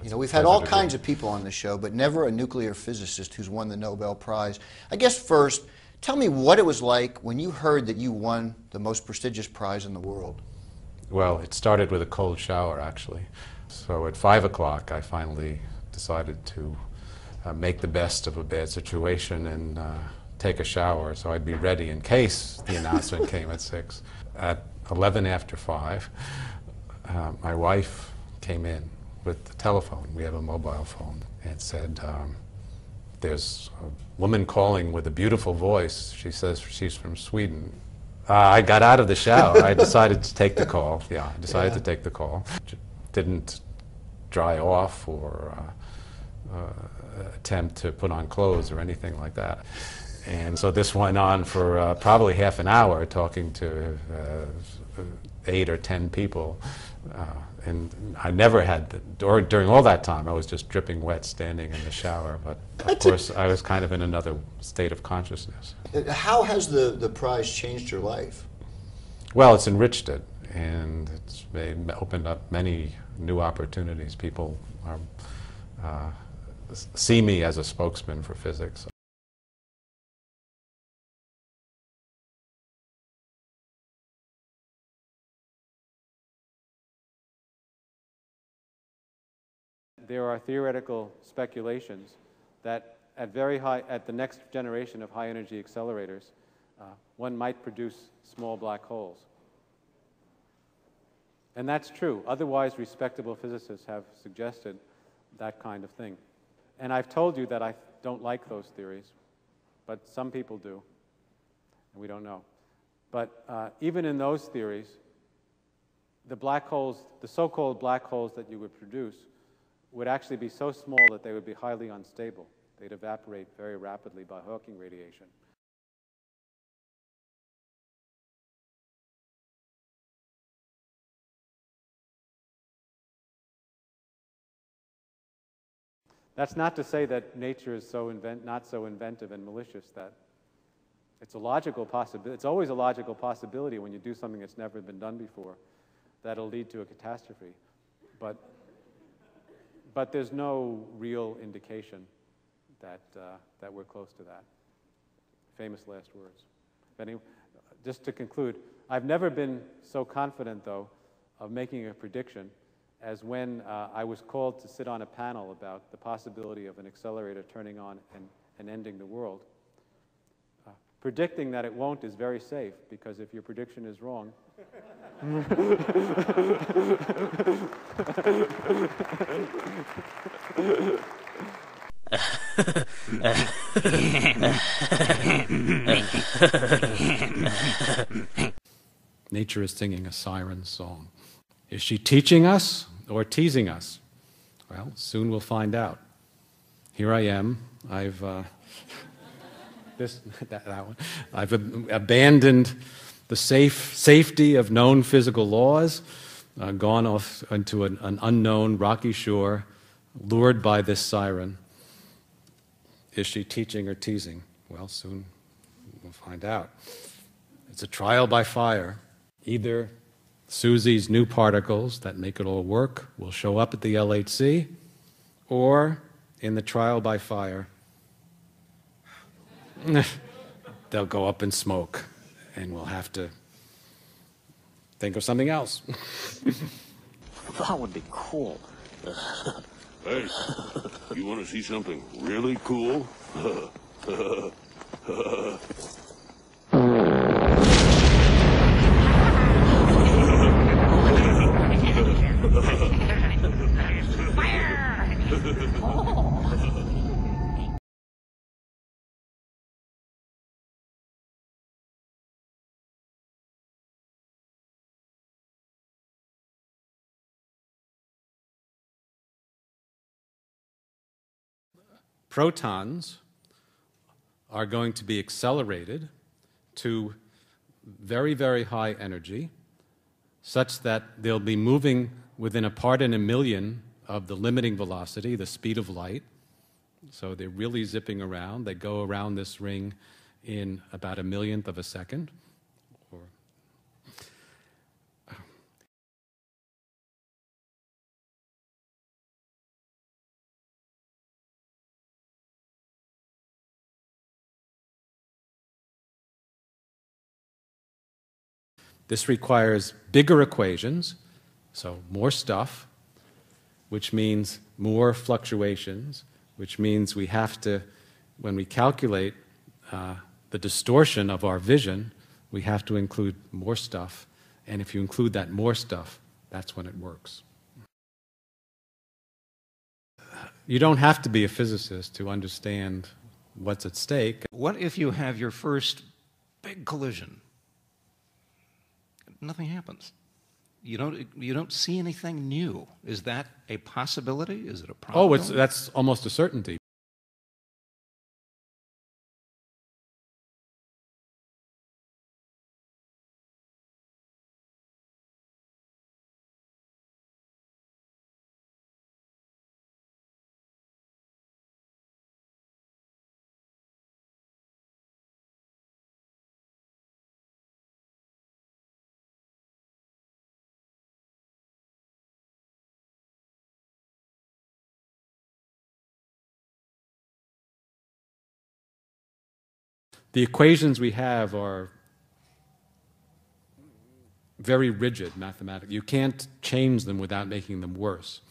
You know, we've had all kinds of people on the show, but never a nuclear physicist who's won the Nobel Prize. I guess first, tell me what it was like when you heard that you won the most prestigious prize in the world. Well, it started with a cold shower, actually. So at 5 o'clock, I finally decided to make the best of a bad situation and take a shower so I'd be ready in case the announcement came at 6. At 11 after 5, my wife came in with the telephone. We have a mobile phone, and said, there's a woman calling with a beautiful voice. She says she's from Sweden. I got out of the shower. I decided to take the call. Yeah, I decided to take the call. Didn't dry off or attempt to put on clothes or anything like that. And so this went on for probably half an hour, talking to 8 or 10 people. And I never had, during all that time, I was just dripping wet standing in the shower. But of course, I was kind of in another state of consciousness. How has the prize changed your life? Well, it's enriched it, and it's opened up many new opportunities. People see me as a spokesman for physics. There are theoretical speculations that at the next generation of high energy accelerators, one might produce small black holes. And that's true. Otherwise, respectable physicists have suggested that kind of thing. And I've told you that I don't like those theories, but some people do, and we don't know. But even in those theories, the black holes, the so-called black holes that you would produce, would actually be so small that they would be highly unstable. They'd evaporate very rapidly by Hawking radiation. That's not to say that nature is not so inventive and malicious that it's a logical possibility. It's always a logical possibility when you do something that's never been done before that it'll lead to a catastrophe. But there's no real indication that we're close to that. Famous last words. Just to conclude, I've never been so confident, though, of making a prediction as when I was called to sit on a panel about the possibility of an accelerator turning on and ending the world. Predicting that it won't is very safe, because if your prediction is wrong, Nature is singing a siren song. Is she teaching us or teasing us? Well, soon we'll find out. Here I am. I've I've abandoned the safety of known physical laws, gone off into an unknown rocky shore, lured by this siren. Is she teaching or teasing? Well, soon we'll find out. It's a trial by fire. Either Susie's new particles that make it all work will show up at the LHC, or in the trial by fire, they'll go up in smoke, and we'll have to think of something else. That would be cool. Hey, you want to see something really cool? Protons are going to be accelerated to very, very high energy, such that they'll be moving within a part in a million of the limiting velocity, the speed of light. So they're really zipping around. They go around this ring in about 1/millionth of a second. This requires bigger equations, so more stuff, which means more fluctuations, which means we have to, when we calculate the distortion of our vision, we have to include more stuff. And if you include that more stuff, that's when it works. You don't have to be a physicist to understand what's at stake. What if you have your first big collision? Nothing happens. You don't see anything new. Is that a possibility? Is it a problem? Oh, that's almost a certainty. The equations we have are very rigid mathematically. You can't change them without making them worse.